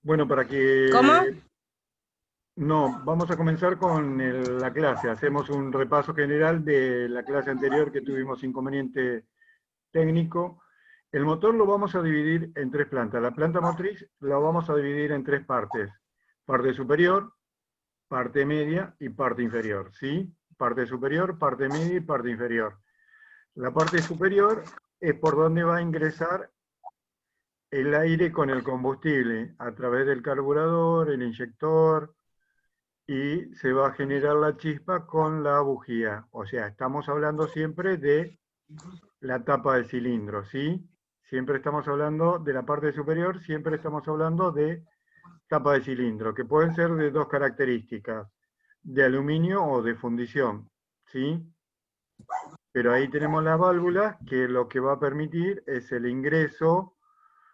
Bueno, para ¿Cómo? que... No, vamos a comenzar con la clase. Hacemos un repaso general de la clase anterior que tuvimos inconveniente técnico. El motor lo vamos a dividir en tres plantas. La planta motriz la vamos a dividir en tres partes. Parte superior, parte media y parte inferior, ¿sí? Parte superior, parte media y parte inferior. La parte superior es por donde va a ingresar el aire con el combustible, a través del carburador, el inyector, y se va a generar la chispa con la bujía. O sea, estamos hablando siempre de la tapa del cilindro, ¿sí? Siempre estamos hablando de la parte superior, siempre estamos hablando de tapa de cilindro, que pueden ser de dos características, de aluminio o de fundición, ¿sí? Pero ahí tenemos las válvulas que lo que va a permitir es el ingreso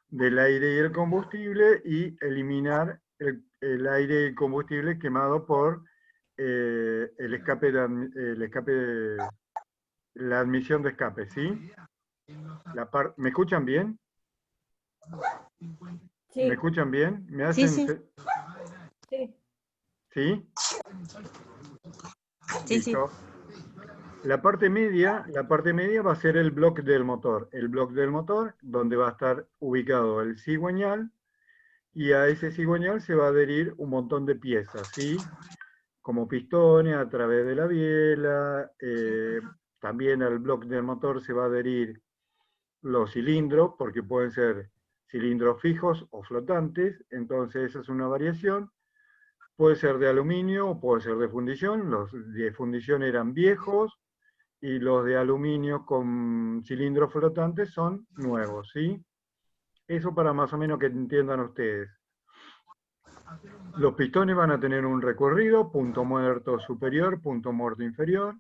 del aire y el combustible y eliminar el aire y el combustible quemado por el escape la admisión de escape, ¿sí? ¿Me escuchan bien? ¿Me Sí, escuchan bien? ¿Me sí, hacen? sí, sí, ¿Sí? sí, sí. Listo. La parte media va a ser el bloque del motor. El bloque del motor, donde va a estar ubicado el cigüeñal, y a ese cigüeñal se va a adherir un montón de piezas, ¿sí? Como pistones a través de la biela, también al bloque del motor se va a adherir los cilindros, porque pueden ser cilindros fijos o flotantes, entonces esa es una variación. Puede ser de aluminio o puede ser de fundición, los de fundición eran viejos y los de aluminio con cilindros flotantes son nuevos, ¿sí? Eso para más o menos que entiendan ustedes. Los pistones van a tener un recorrido, punto muerto superior, punto muerto inferior,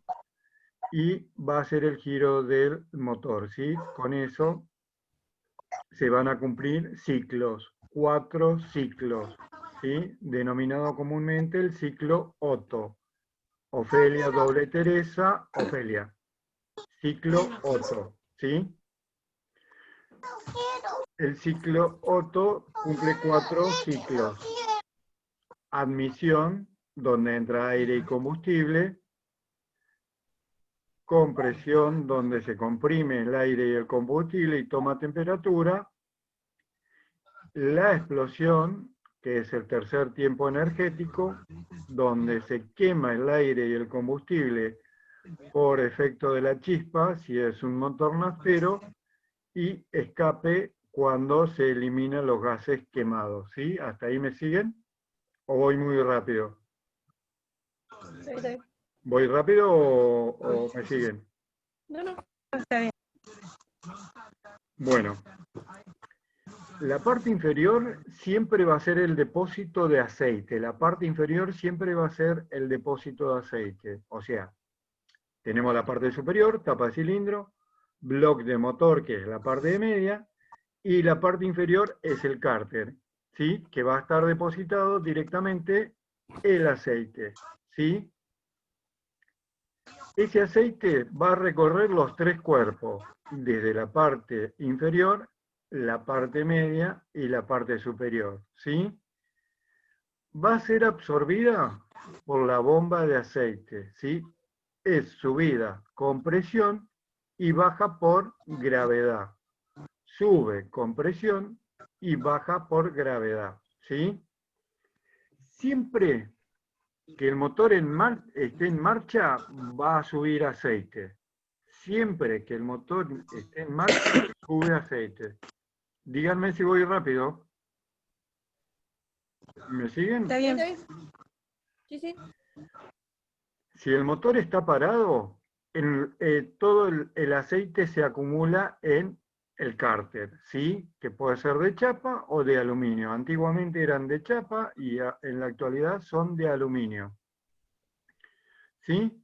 y va a ser el giro del motor, ¿sí? Con eso se van a cumplir ciclos, 4 ciclos, ¿sí? Denominado comúnmente el ciclo Otto. Ofelia, doble Teresa, Ofelia. Ciclo Otto, ¿sí? El ciclo Otto cumple 4 ciclos. Admisión, donde entra aire y combustible. Compresión, donde se comprime el aire y el combustible y toma temperatura. La explosión, que es el tercer tiempo energético, donde se quema el aire y el combustible por efecto de la chispa, si es un motor naftero, y escape cuando se eliminan los gases quemados, ¿sí? ¿Hasta ahí me siguen? ¿O voy muy rápido? Sí, sí. ¿Voy rápido o me siguen? No, no, está bien. Bueno, la parte inferior siempre va a ser el depósito de aceite. La parte inferior siempre va a ser el depósito de aceite. O sea, tenemos la parte superior, tapa de cilindro, bloque de motor, que es la parte de media, y la parte inferior es el cárter, ¿sí? Que va a estar depositado directamente el aceite, ¿sí? Ese aceite va a recorrer los tres cuerpos, desde la parte inferior, la parte media y la parte superior, ¿sí? Va a ser absorbida por la bomba de aceite, ¿sí? Es subida con presión y baja por gravedad. Sube con presión y baja por gravedad, ¿sí? Siempre que el motor esté en marcha, va a subir aceite. Siempre que el motor esté en marcha, sube aceite. Díganme si voy rápido. ¿Me Está siguen? bien. Sí, sí. Si el motor está parado, todo el aceite se acumula en el cárter, ¿sí? Que puede ser de chapa o de aluminio. Antiguamente eran de chapa y en la actualidad son de aluminio, ¿sí?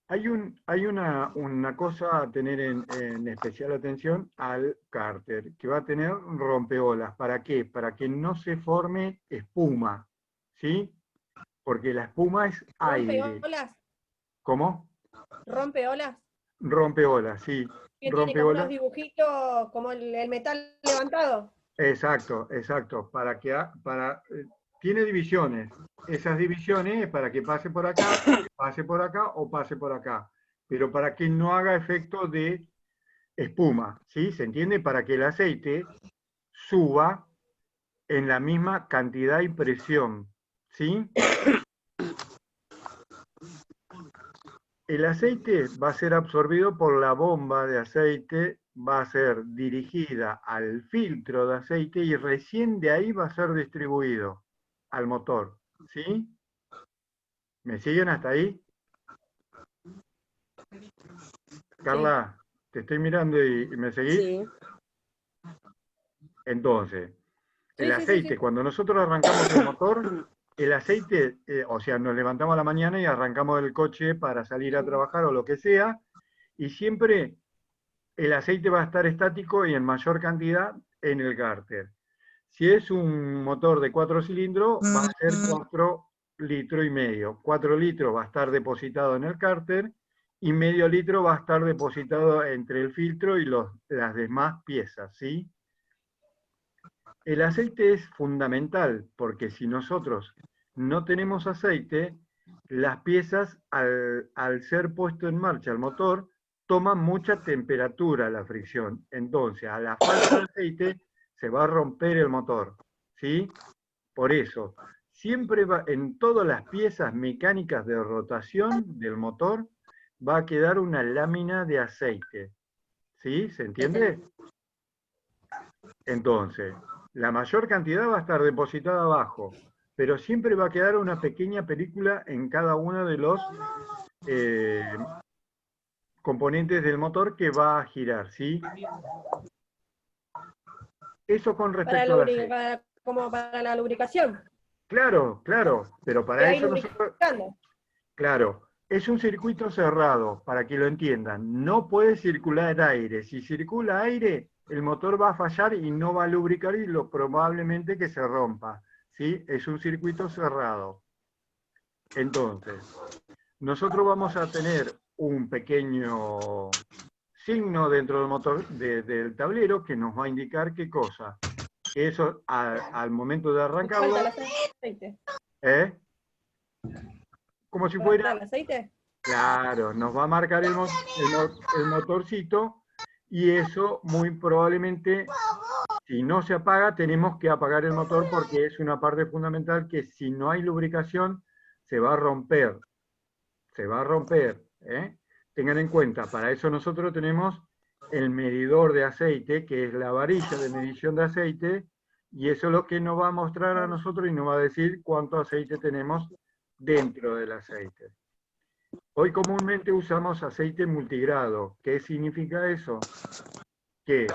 Hay una cosa a tener en especial atención al cárter, que va a tener rompeolas. ¿Para qué? Para que no se forme espuma, ¿sí? Porque la espuma es Rompe aire. olas, ¿Cómo? rompe olas. Rompeolas, sí. Que tiene como unos Rompeolas, dibujitos, como el metal levantado. Exacto, exacto. Tiene divisiones. Esas divisiones es para que pase por acá o pase por acá. Pero para que no haga efecto de espuma, ¿sí? ¿Se entiende? Para que el aceite suba en la misma cantidad y presión, ¿sí? El aceite va a ser absorbido por la bomba de aceite, va a ser dirigida al filtro de aceite y recién de ahí va a ser distribuido al motor, ¿sí? ¿Me siguen hasta ahí? Sí, Carla, te estoy mirando y ¿me seguís? sí. Entonces, el Sí, sí, sí, aceite, sí. cuando nosotros arrancamos el motor, el aceite, o sea, nos levantamos a la mañana y arrancamos el coche para salir a trabajar o lo que sea, y siempre el aceite va a estar estático y en mayor cantidad en el cárter. Si es un motor de 4 cilindros, va a ser 4 litros y medio. 4 litros va a estar depositado en el cárter y medio litro va a estar depositado entre el filtro y las demás piezas, ¿sí? El aceite es fundamental porque si nosotros no tenemos aceite, las piezas al ser puesto en marcha el motor toman mucha temperatura la fricción. Entonces, a la falta de aceite se va a romper el motor, ¿sí? Por eso, siempre va, en todas las piezas mecánicas de rotación del motor va a quedar una lámina de aceite, ¿sí? ¿Se entiende? Entonces, la mayor cantidad va a estar depositada abajo, pero siempre va a quedar una pequeña película en cada uno de los eh, componentes del motor que va a girar, ¿sí? Eso con Para respecto al aceite. como para la lubricación. Claro, claro, pero Que para hay eso nosotros, lubricando. claro, es un circuito cerrado, para que lo entiendan. No puede circular aire. Si circula aire, el motor va a fallar y no va a lubricar y lo probablemente que se rompa, ¿sí? Es un circuito cerrado. Entonces, nosotros vamos a tener un pequeño signo dentro del motor del tablero que nos va a indicar qué cosa. Que eso al momento de ¿Te falta el arrancarlo, aceite? ¿eh? Como si ¿Falta fuera, el aceite? claro, nos va a marcar el motorcito y eso muy probablemente, si no se apaga, tenemos que apagar el motor porque es una parte fundamental que si no hay lubricación se va a romper. Se va a romper. ¿Eh? Tengan en cuenta, para eso nosotros tenemos el medidor de aceite, que es la varilla de medición de aceite, y eso es lo que nos va a mostrar a nosotros y nos va a decir cuánto aceite tenemos dentro del aceite. Hoy comúnmente usamos aceite multigrado. ¿Qué significa eso? Que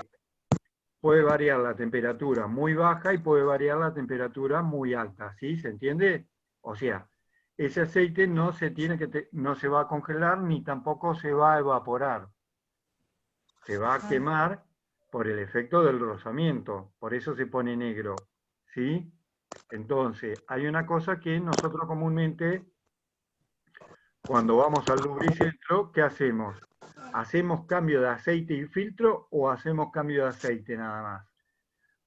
puede variar la temperatura muy baja y puede variar la temperatura muy alta, ¿sí? ¿Se entiende? O sea, ese aceite no se no se va a congelar ni tampoco se va a evaporar. Se va a quemar por el efecto del rozamiento, por eso se pone negro, ¿sí? Entonces, hay una cosa que nosotros comúnmente, cuando vamos al lubricentro, ¿qué hacemos? ¿Hacemos cambio de aceite y filtro o hacemos cambio de aceite nada más?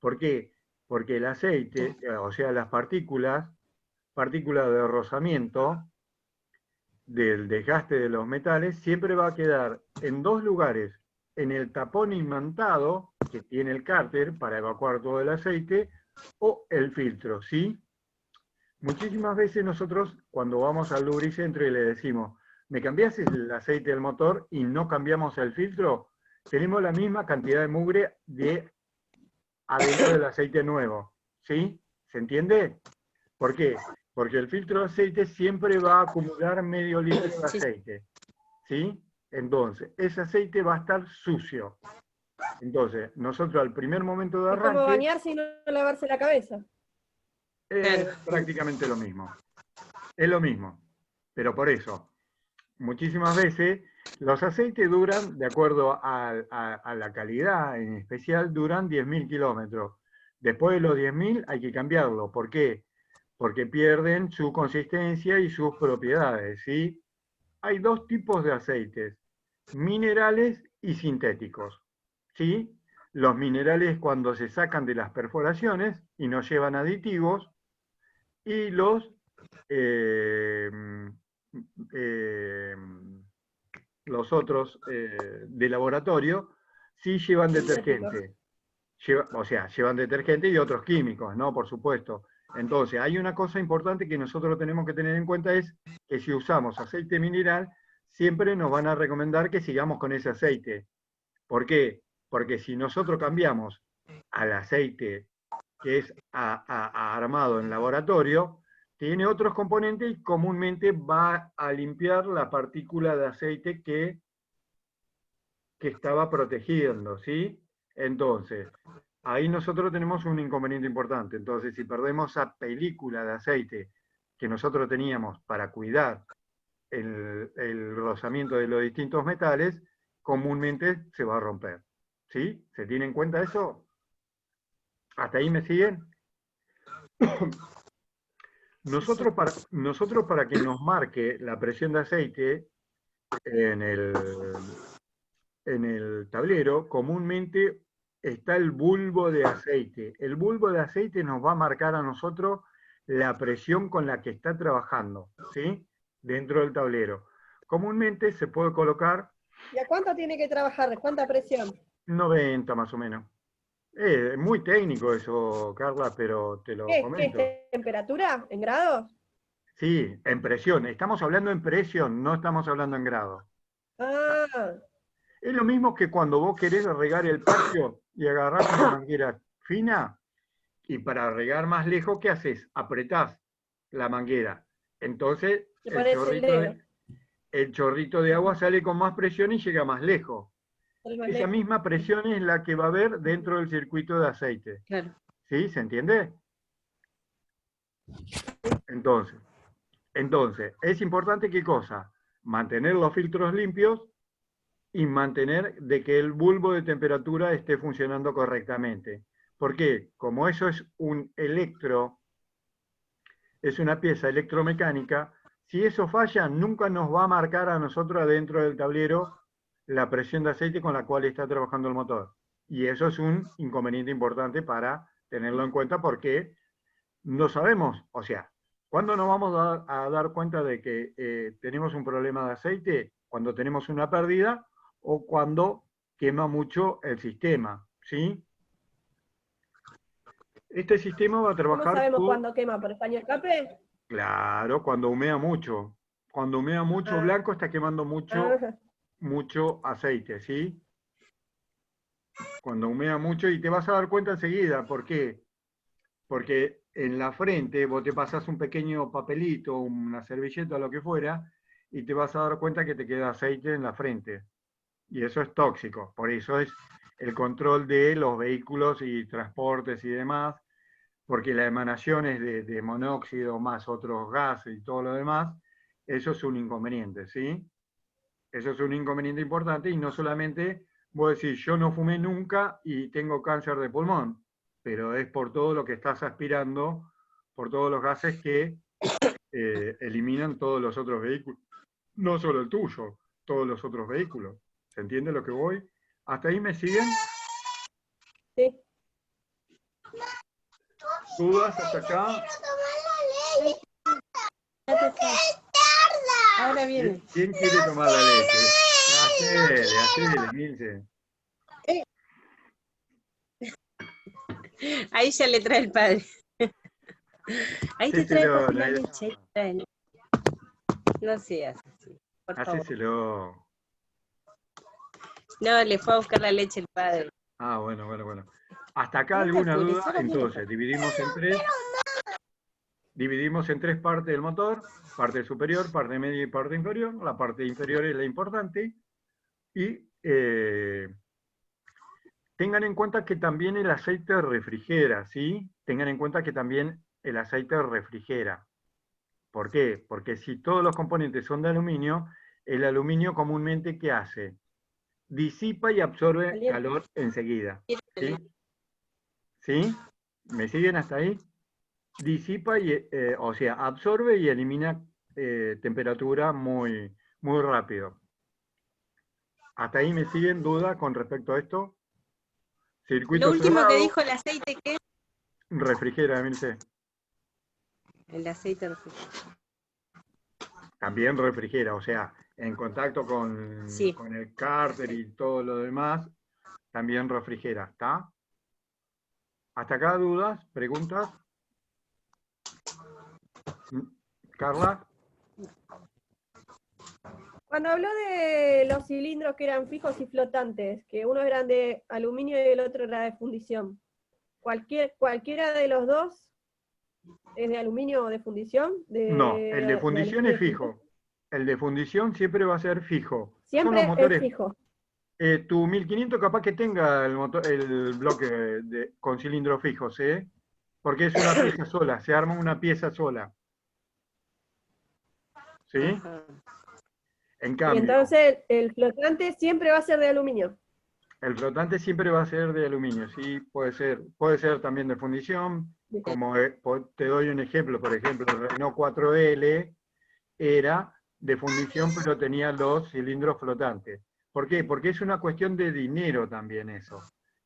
¿Por qué? Porque el aceite, o sea, las partículas de rozamiento del desgaste de los metales, siempre va a quedar en dos lugares, en el tapón imantado que tiene el cárter para evacuar todo el aceite, o el filtro, ¿sí? Muchísimas veces nosotros, cuando vamos al lubricentro y le decimos, ¿me cambiás el aceite del motor y no cambiamos el filtro? Tenemos la misma cantidad de mugre adentro del aceite nuevo, ¿sí? ¿Se entiende? ¿Por qué? Porque el filtro de aceite siempre va a acumular medio litro de Sí. aceite, ¿sí? Entonces, ese aceite va a estar sucio. Entonces, nosotros al primer momento de Es como arranque, bañarse y no lavarse la cabeza. es prácticamente lo mismo. Es lo mismo. Pero por eso, muchísimas veces los aceites duran, de acuerdo a la calidad en especial, duran 10.000 kilómetros. Después de los 10.000 hay que cambiarlo. ¿Por qué? Porque pierden su consistencia y sus propiedades, ¿sí? Hay dos tipos de aceites, minerales y sintéticos, ¿sí? los minerales cuando se sacan de las perforaciones y no llevan aditivos, y los otros de laboratorio sí llevan detergente. Llevan detergente y otros químicos, ¿no? Por supuesto. Entonces, hay una cosa importante que nosotros tenemos que tener en cuenta, es que si usamos aceite mineral, siempre nos van a recomendar que sigamos con ese aceite. ¿Por qué? Porque si nosotros cambiamos al aceite que es armado en laboratorio, tiene otros componentes y comúnmente va a limpiar la partícula de aceite que estaba protegiendo, ¿sí? Entonces, ahí nosotros tenemos un inconveniente importante. Entonces, si perdemos esa película de aceite que nosotros teníamos para cuidar el rozamiento de los distintos metales, comúnmente se va a romper. ¿Sí? ¿Se tiene en cuenta eso? ¿Hasta ahí me siguen? Nosotros para que nos marque la presión de aceite en el tablero, comúnmente está el bulbo de aceite. El bulbo de aceite nos va a marcar a nosotros la presión con la que está trabajando, ¿sí? Dentro del tablero. Comúnmente se puede colocar... ¿Y a cuánto tiene que trabajar? ¿Cuánta presión? 90 más o menos. Es muy técnico eso, Carla, pero te lo ¿Qué comento. es temperatura? ¿En grados? Sí, en presión. Estamos hablando en presión, no estamos hablando en grado. Ah, Es lo mismo que cuando vos querés regar el patio y agarrás una manguera fina, y para regar más lejos, ¿qué haces? Apretás la manguera. Entonces, le pones el dedo. el chorrito de agua sale con más presión y llega más lejos. Esa misma presión es la que va a haber dentro del circuito de aceite. Claro. ¿Sí? ¿Se entiende? Entonces, es importante, ¿qué cosa? Mantener los filtros limpios y mantener de que el bulbo de temperatura esté funcionando correctamente. ¿Por qué? Como eso es es una pieza electromecánica, si eso falla, nunca nos va a marcar a nosotros adentro del tablero la presión de aceite con la cual está trabajando el motor. Y eso es un inconveniente importante para tenerlo en cuenta, porque no sabemos, o sea, ¿cuándo nos vamos a dar cuenta de que tenemos un problema de aceite? Cuando tenemos una pérdida o cuando quema mucho el sistema, ¿sí? Este sistema va a ¿Cómo trabajar sabemos con... cuándo quema? ¿Por español escape? Claro, cuando humea mucho. Cuando humea mucho blanco está quemando mucho aceite, ¿sí? Cuando humea mucho, y te vas a dar cuenta enseguida. ¿Por qué? Porque en la frente vos te pasás un pequeño papelito, una servilleta, o lo que fuera, y te vas a dar cuenta que te queda aceite en la frente. Y eso es tóxico. Por eso es el control de los vehículos y transportes y demás, porque las emanaciones de monóxido más otros gases y todo lo demás, eso es un inconveniente, ¿sí? Eso es un inconveniente importante, y no solamente vos decís, yo no fumé nunca y tengo cáncer de pulmón, pero es por todo lo que estás aspirando, por todos los gases que eliminan todos los otros vehículos, no solo el tuyo, todos los otros vehículos. ¿Se entiende lo que voy? ¿Hasta ahí me siguen? Sí. ¿Dudas hasta acá? Ahora viene. ¿Quién quiere tomar la leche? Hacele, Milce. Ahí ya le trae el padre. Ahí te trae Hacéselo, papi la leche. Ahí te trae. No seas así, por favor. Hacéselo. No, le fue a buscar la leche el padre. Ah, bueno. ¿Hasta acá No alguna calcules, duda? ahora viene. Entonces, dividimos en tres partes del motor: parte superior, parte media y parte inferior. La parte inferior es la importante. Y tengan en cuenta que también el aceite refrigera, ¿sí? Tengan en cuenta que también el aceite refrigera. ¿Por qué? Porque si todos los componentes son de aluminio, el aluminio comúnmente, ¿qué hace? Disipa y absorbe Caliente. calor enseguida. ¿Sí? ¿Sí? ¿Me siguen hasta ahí? Disipa, o sea, absorbe y elimina temperatura muy, muy rápido. ¿Hasta ahí me siguen? ¿Duda con respecto a esto? Circuito Lo último cerrado, que dijo el aceite, ¿qué? refrigera, Emilce. El aceite refrigera. También refrigera, o sea, en contacto Sí. con el cárter y todo lo demás, también refrigera, ¿está? ¿Hasta acá dudas, preguntas? ¿Carla? Cuando habló de los cilindros que eran fijos y flotantes, que uno era de aluminio y el otro era de fundición, ¿cualquiera de los dos es de aluminio o de fundición? No, el de De fundición aluminio es y fundición. fijo. El de fundición siempre va a ser fijo. Son los Siempre es motores. fijo. Tu 1500 capaz que tenga el bloque con cilindros fijos, ¿eh? Porque es una pieza sola, se arma una pieza sola. ¿Sí? Ajá. En Y cambio, entonces el flotante siempre va a ser de aluminio. el flotante siempre va a ser de aluminio, ¿sí? Puede ser también de fundición, como te doy un ejemplo, por ejemplo, el Renault 4L era de fundición, pero tenía los cilindros flotantes. ¿Por qué? Porque es una cuestión de dinero también eso.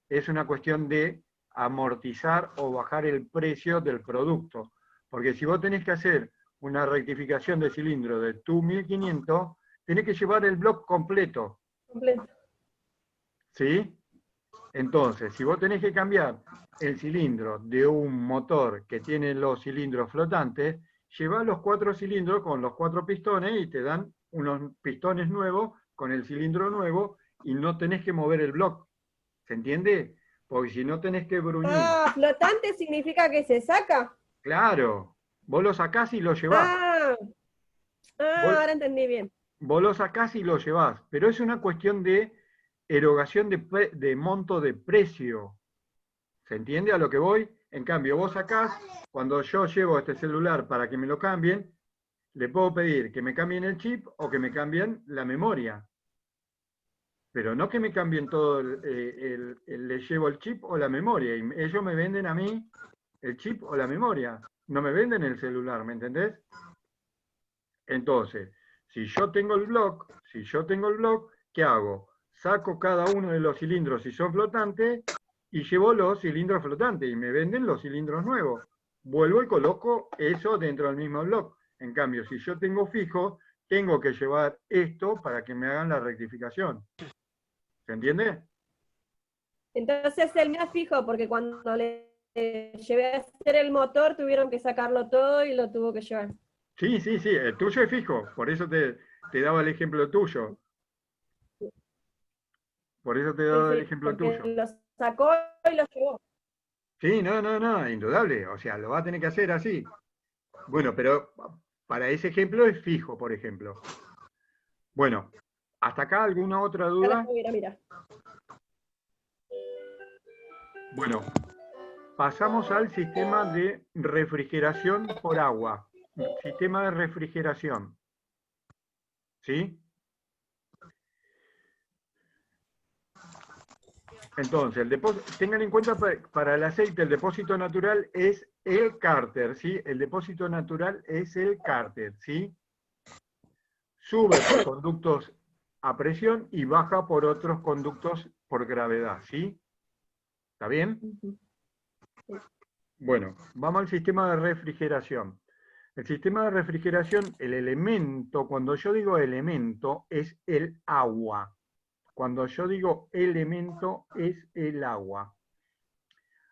Es una cuestión de amortizar o bajar el precio del producto. Porque si vos tenés que hacer una rectificación de cilindro de tu 1500, tenés que llevar el bloque completo. Completo. ¿Sí? Entonces, si vos tenés que cambiar el cilindro de un motor que tiene los cilindros flotantes, llevas los 4 cilindros con los 4 pistones y te dan unos pistones nuevos con el cilindro nuevo y no tenés que mover el bloque. ¿Se entiende? Porque si no tenés que bruñir. Ah, flotante significa que se saca. Claro, vos lo sacás y lo llevás. Ah, Vos, ahora entendí bien. vos lo sacás y lo llevás. Pero es una cuestión de erogación de monto de precio. ¿Se entiende a lo que voy? En cambio, vos sacás, cuando yo llevo este celular para que me lo cambien, le puedo pedir que me cambien el chip o que me cambien la memoria. Pero no que me cambien todo, le llevo el chip o la memoria. Y ellos me venden a mí el chip o la memoria. No me venden el celular, ¿me entendés? Entonces, si yo tengo el block, ¿qué hago? Saco cada uno de los cilindros si son flotantes y llevo los cilindros flotantes y me venden los cilindros nuevos. Vuelvo y coloco eso dentro del mismo block. En cambio, si yo tengo fijo, tengo que llevar esto para que me hagan la rectificación. ¿Se entiende? Entonces el mío es fijo, porque cuando le llevé a hacer el motor tuvieron que sacarlo todo y lo tuvo que llevar. Sí, el tuyo es fijo, por eso te daba el ejemplo tuyo. Por eso te Sí, daba el sí, ejemplo porque tuyo. lo sacó y lo llevó. Sí, no, indudable. O sea, lo va a tener que hacer así. Bueno, pero para ese ejemplo es fijo, por ejemplo. Bueno, ¿hasta acá alguna otra duda? Mira. Bueno, pasamos al sistema de refrigeración por agua. Sistema de refrigeración. ¿Sí? Entonces, tengan en cuenta para el aceite, el depósito natural es el cárter, ¿sí? El depósito natural es el cárter, ¿sí? Sube por conductos a presión y baja por otros conductos por gravedad, ¿sí? ¿Está bien? Bueno, vamos al sistema de refrigeración. El sistema de refrigeración, el elemento, cuando yo digo elemento, es el agua. Cuando yo digo elemento, es el agua.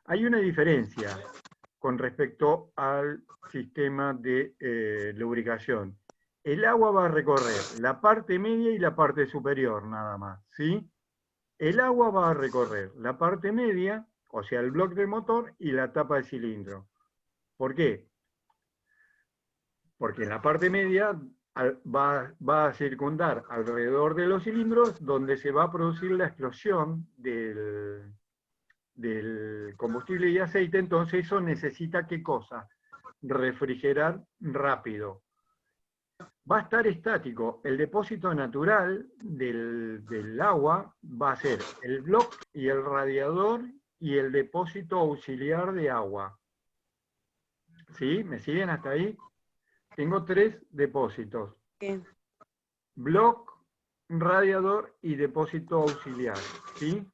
Hay una diferencia con respecto al sistema de lubricación. El agua va a recorrer la parte media y la parte superior nada más, ¿sí? El agua va a recorrer la parte media, o sea, el bloque del motor y la tapa del cilindro. ¿Por qué? Porque en la parte media va a circundar alrededor de los cilindros donde se va a producir la explosión del combustible y aceite, entonces eso necesita ¿qué cosa? Refrigerar rápido. Va a estar estático. El depósito natural del agua va a ser el bloque y el radiador y el depósito auxiliar de agua. ¿Sí? ¿Me siguen hasta ahí? Tengo 3 depósitos. Bien. Bloque, radiador y depósito auxiliar. ¿Sí?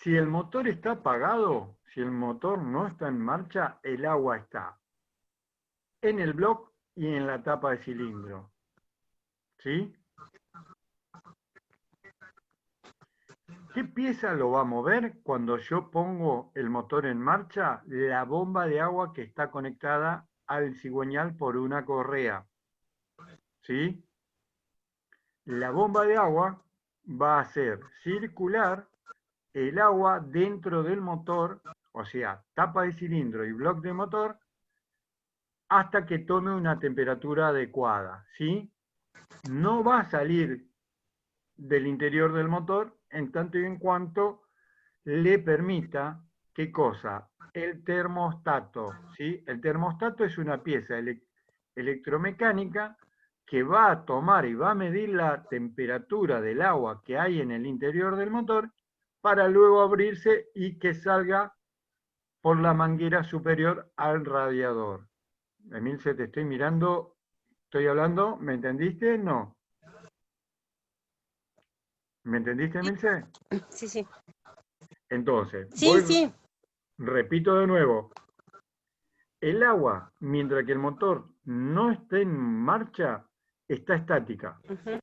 si el motor está apagado, si el motor no está en marcha, el agua está en el bloque y en la tapa de cilindro. ¿Sí? ¿Qué pieza lo va a mover cuando yo pongo el motor en marcha? La bomba de agua que está conectada al cigüeñal por una correa. ¿Sí? La bomba de agua va a hacer circular el agua dentro del motor, o sea, tapa de cilindro y bloque de motor, hasta que tome una temperatura adecuada, ¿sí? No va a salir del interior del motor en tanto y en cuanto le permita, ¿qué cosa? El termostato, ¿sí? El termostato es una pieza electromecánica que va a tomar y va a medir la temperatura del agua que hay en el interior del motor para luego abrirse y que salga por la manguera superior al radiador. Emilce, te estoy mirando, estoy hablando, ¿me entendiste? No. ¿Me entendiste, Emilce? Sí, sí. Entonces, Sí, sí. repito de nuevo. El agua, mientras que el motor no esté en marcha, está estática. Ujú.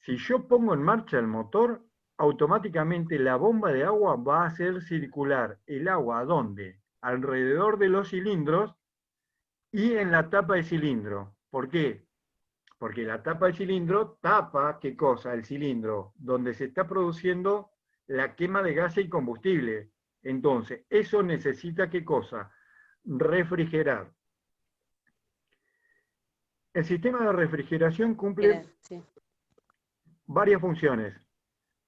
Si yo pongo en marcha el motor, automáticamente la bomba de agua va a hacer circular el agua, ¿a dónde? Alrededor de los cilindros y en la tapa de cilindro. ¿Por qué? Porque la tapa de cilindro tapa, ¿qué cosa? El cilindro, donde se está produciendo la quema de gases y combustible. Entonces, eso necesita, ¿qué cosa? Refrigerar. El sistema de refrigeración cumple Sí. varias funciones.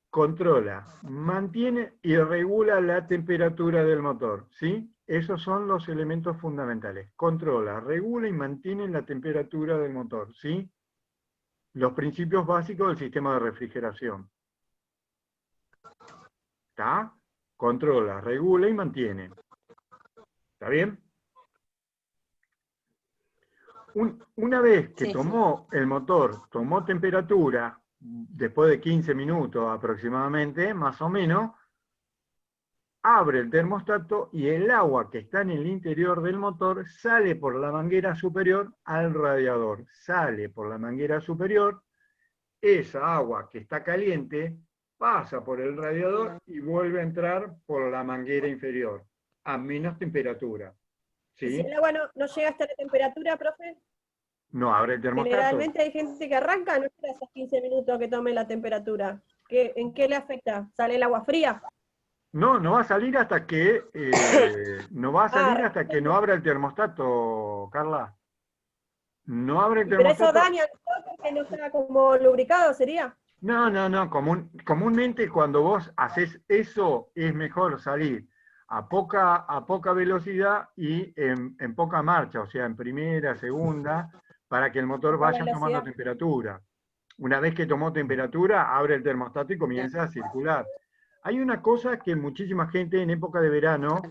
Controla, mantiene y regula la temperatura del motor, ¿sí? Esos son los elementos fundamentales. Controla, regula y mantiene la temperatura del motor, ¿sí? Los principios básicos del sistema de refrigeración. ¿Está? Controla, regula y mantiene. ¿Está bien? Una vez que Sí. tomó el motor, tomó temperatura, después de 15 minutos aproximadamente, más o menos, abre el termostato y el agua que está en el interior del motor sale por la manguera superior al radiador. Sale por la manguera superior, esa agua que está caliente pasa por el radiador y vuelve a entrar por la manguera inferior, a menos temperatura. Y si ¿Sí? el agua no llega hasta la temperatura, profe, No abre el termostato. generalmente hay gente que arranca, no espera esos 15 minutos que tome la temperatura. ¿En qué le afecta? ¿Sale el agua fría? No, no va a salir hasta que no va a salir hasta que no Recién. abra el termostato, Carla. No abre el Pero eso termostato. daña el motor porque no está como lubricado, ¿sería? No. Comúnmente cuando vos haces eso es mejor salir a poca velocidad y en poca marcha, o sea, en primera, segunda, para que el motor Poca vaya tomando velocidad. temperatura. Una vez que tomó temperatura, abre el termostato y comienza a circular. Hay una cosa que muchísima gente en época de verano,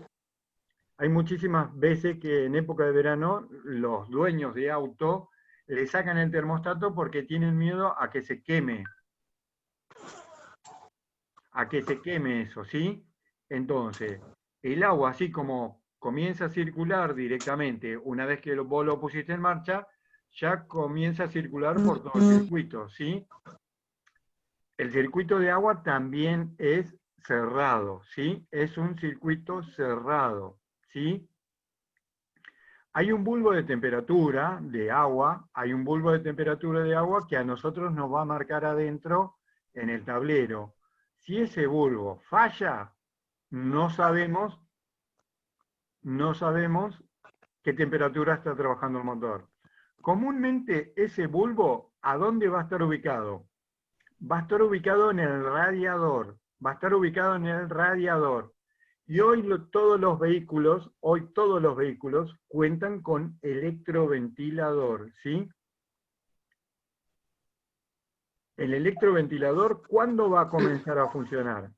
hay muchísimas veces que en época de verano los dueños de auto le sacan el termostato porque tienen miedo a que se queme. A que se queme eso, ¿sí? Entonces, el agua, así como comienza a circular directamente una vez que vos lo pusiste en marcha, ya comienza a circular por todo el circuito, ¿sí? El circuito de agua también es cerrado, ¿sí? Es un circuito cerrado, ¿sí? Hay un bulbo de temperatura de agua, hay un bulbo de temperatura de agua que a nosotros nos va a marcar adentro en el tablero. Si ese bulbo falla, no sabemos qué temperatura está trabajando el motor. Comúnmente ese bulbo, ¿a dónde va a estar ubicado? Va a estar ubicado en el radiador, va a estar ubicado en el radiador. Y hoy todos los vehículos cuentan con electroventilador, ¿sí? El electroventilador, ¿cuándo va a comenzar a funcionar?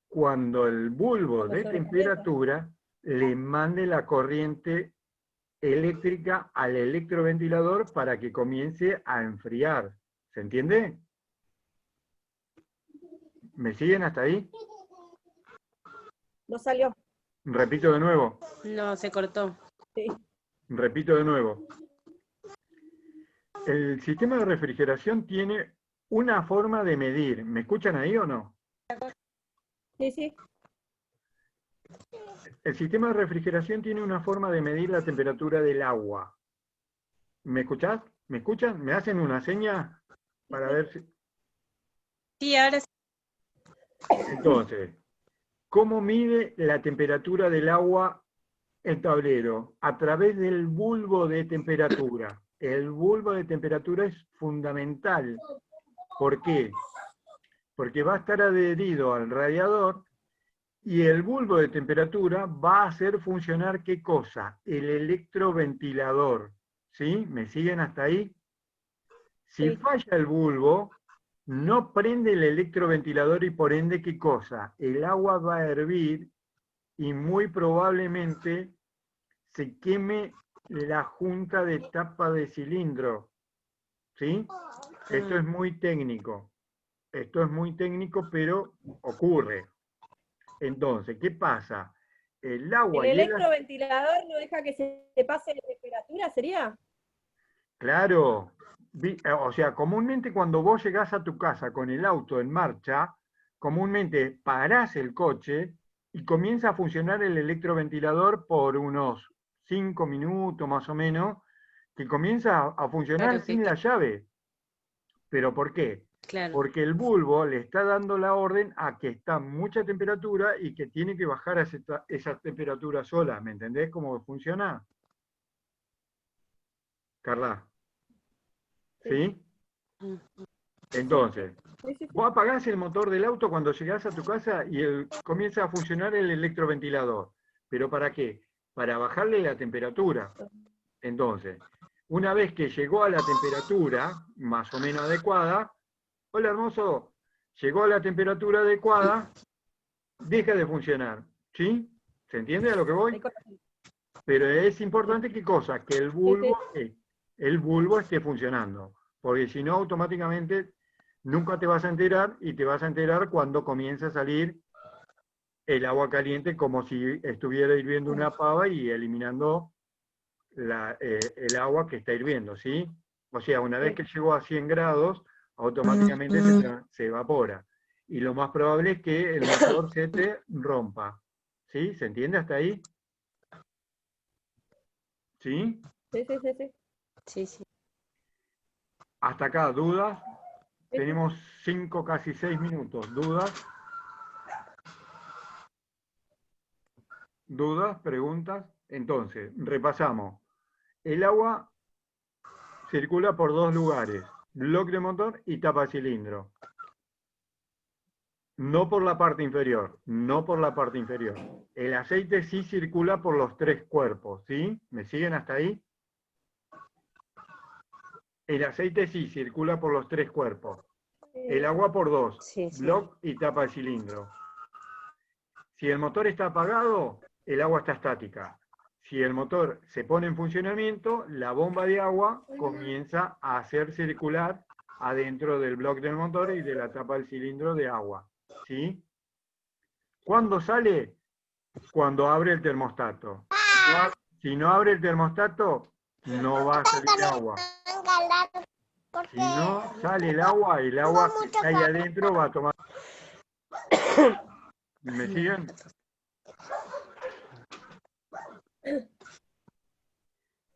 Cuando el bulbo de temperatura le mande la corriente eléctrica al electroventilador para que comience a enfriar. ¿Se entiende? ¿Me siguen hasta ahí? No salió. Repito de nuevo. No, se cortó. Sí. Repito de nuevo. El sistema de refrigeración tiene una forma de medir. ¿Me escuchan ahí o no? Sí, sí. El sistema de refrigeración tiene una forma de medir la temperatura del agua. ¿Me escuchás? ¿Me escuchan? ¿Me hacen una seña para ver si...? Sí, ahora sí. Entonces, ¿cómo mide la temperatura del agua el tablero? A través del bulbo de temperatura. El bulbo de temperatura es fundamental. ¿Por qué? Porque va a estar adherido al radiador y el bulbo de temperatura va a hacer funcionar ¿qué cosa? El electroventilador. ¿Sí? ¿Me siguen hasta ahí? Si Sí. falla el bulbo, no prende el electroventilador y por ende ¿qué cosa? El agua va a hervir y muy probablemente se queme la junta de tapa de cilindro. ¿Sí? Esto es muy técnico. Esto es muy técnico, pero ocurre. Entonces, ¿qué pasa? El agua ¿El y el... electroventilador no deja que se pase la temperatura, sería? Claro, o sea, comúnmente cuando vos llegás a tu casa con el auto en marcha, comúnmente parás el coche y comienza a funcionar el electroventilador por unos 5 minutos más o menos, que comienza a funcionar Claro que sin la llave. ¿Pero por qué? claro. Porque el bulbo le está dando la orden a que está mucha temperatura y que tiene que bajar a esa temperatura sola. ¿Me entendés cómo funciona? Carla, Sí. ¿sí? Mm. Entonces, Sí, sí, sí. vos apagás el motor del auto cuando llegás a tu casa y comienza a funcionar el electroventilador. ¿Pero para qué? Para bajarle la temperatura. Entonces, una vez que llegó a la temperatura más o menos adecuada, hola hermoso, llegó a la temperatura adecuada, deja de funcionar. ¿Sí? ¿Se entiende a lo que voy? Pero es importante ¿qué cosa? Que Sí, sí. el bulbo esté funcionando. Porque si no, automáticamente nunca te vas a enterar y te vas a enterar cuando comienza a salir el agua caliente como si estuviera hirviendo una pava y eliminando el agua que está hirviendo, ¿sí? O sea, una vez que llegó a 100 grados, automáticamente se evapora. Y lo más probable es que el motor se te rompa. ¿Sí? ¿Se entiende hasta ahí? ¿Sí? Sí, sí, sí, sí. Sí, sí. Hasta acá, ¿dudas? Sí, sí. Tenemos 5, casi 6 minutos. ¿Dudas? ¿Dudas? ¿Preguntas? Entonces, repasamos. El agua circula por dos lugares, bloque de motor y tapa cilindro. No por la parte inferior, no por la parte inferior. El aceite sí circula por los tres cuerpos, ¿sí? ¿Me siguen hasta ahí? El aceite sí circula por los tres cuerpos. El agua por dos, Sí, sí. bloque y tapa de cilindro. Si el motor está apagado, el agua está estática. Si el motor se pone en funcionamiento, la bomba de agua comienza a hacer circular adentro del bloque del motor y de la tapa del cilindro de agua. ¿Sí? ¿Cuándo sale? Cuando abre el termostato. Si no abre el termostato, no va a salir agua. Si no sale el agua que está ahí adentro va a tomar... ¿Me siguen?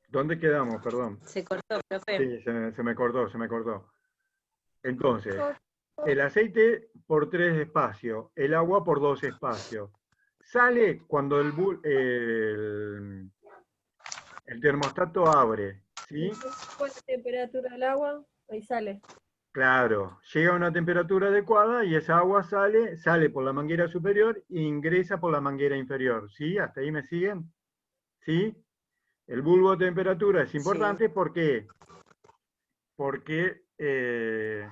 ¿Dónde quedamos? Perdón. Se cortó, profe. Sí, se me cortó. Entonces, el aceite por 3 espacios, el agua por 2 espacios. Sale cuando el termostato abre, ¿sí? ¿Cuál es la temperatura del agua? Ahí sale. Claro, llega a una temperatura adecuada y esa agua sale por la manguera superior e ingresa por la manguera inferior, ¿sí? ¿Hasta ahí me siguen? ¿Sí? El bulbo de temperatura es importante porque es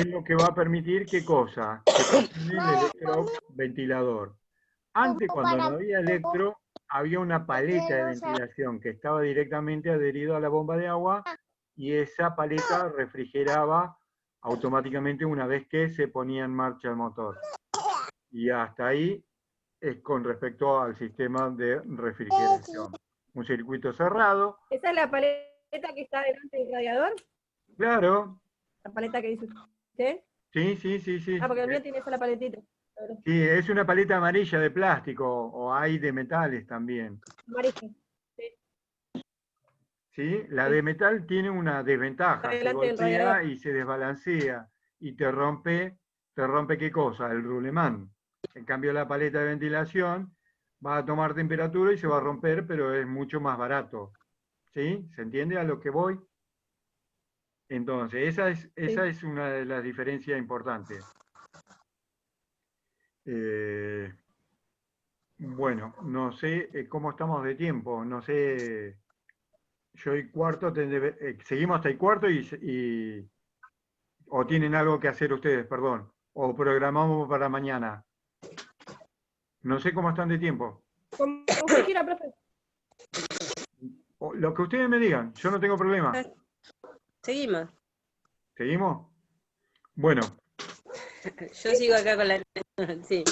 lo que va a permitir ¿qué cosa? Que funcione el electroventilador. Antes, cuando no había electro, había una paleta de ventilación que estaba directamente adherido a la bomba de agua y esa paleta refrigeraba automáticamente una vez que se ponía en marcha el motor. Y hasta ahí es con respecto al sistema de refrigeración. Un circuito cerrado. ¿Esa es la paleta que está delante del radiador? Claro. La paleta que dice usted. Sí. Ah, porque el mío tiene esa la paletita. Sí, es una paleta amarilla de plástico, o hay de metales también. Amarilla. ¿Sí? La Sí. de metal tiene una desventaja, se Adelante del golpea radiador. y se desbalancea, y te rompe ¿qué cosa? El rulemán. En cambio la paleta de ventilación va a tomar temperatura y se va a romper, pero es mucho más barato. ¿Sí? ¿Se entiende a lo que voy? Entonces, esa es una de las diferencias importantes. Bueno, no sé cómo estamos de tiempo, no sé, yo y cuarto, seguimos hasta el cuarto o tienen algo que hacer ustedes, perdón, o programamos para mañana. No sé cómo están de tiempo. Como usted quiera, profe. Lo que ustedes me digan, yo no tengo problema. Seguimos. ¿Seguimos? Bueno. Yo sigo acá con la... Sí.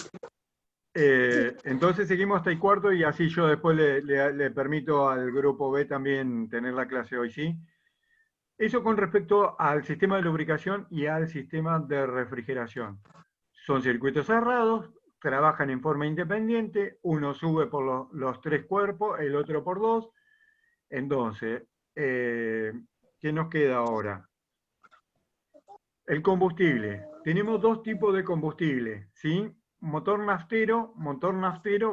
Entonces seguimos hasta el cuarto y así yo después le permito al grupo B también tener la clase hoy, ¿sí? Eso con respecto al sistema de lubricación y al sistema de refrigeración. Son circuitos cerrados, trabajan en forma independiente, uno sube por los 3 cuerpos, el otro por 2. Entonces, ¿qué nos queda ahora? El combustible. Tenemos dos tipos de combustible, ¿sí? Motor naftero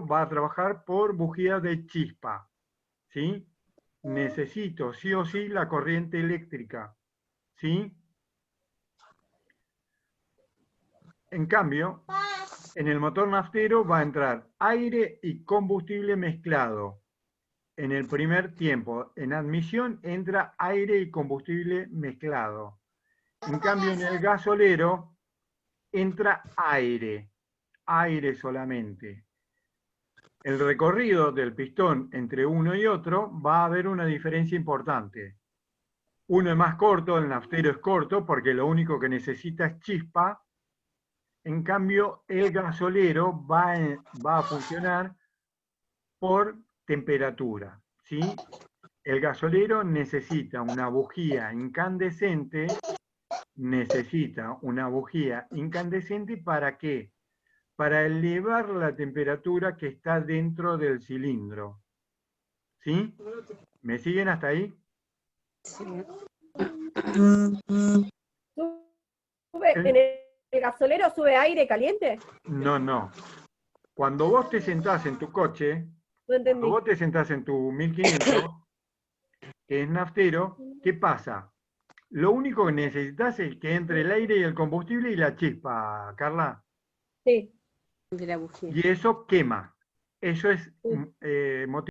va a trabajar por bujía de chispa, ¿sí? Necesito sí o sí la corriente eléctrica, ¿sí? En cambio, en el motor naftero va a entrar aire y combustible mezclado. En el primer tiempo, en admisión, entra aire y combustible mezclado. En cambio, en el gasolero, entra aire solamente. El recorrido del pistón entre uno y otro va a haber una diferencia importante. Uno es más corto, el naftero es corto, porque lo único que necesita es chispa. En cambio, el gasolero va a funcionar por temperatura, ¿sí? El gasolero necesita una bujía incandescente. ¿Para qué? Para elevar la temperatura que está dentro del cilindro. ¿Sí? ¿Me siguen hasta ahí? Sí. ¿En el gasolero sube aire caliente? No. Cuando vos te sentás en tu coche, No entendí. cuando vos te sentás en tu 1500, que es naftero, ¿qué pasa? Lo único que necesitas es que entre el aire y el combustible y la chispa, Carla. Sí. De la bujía. Y eso quema. Eso es motivo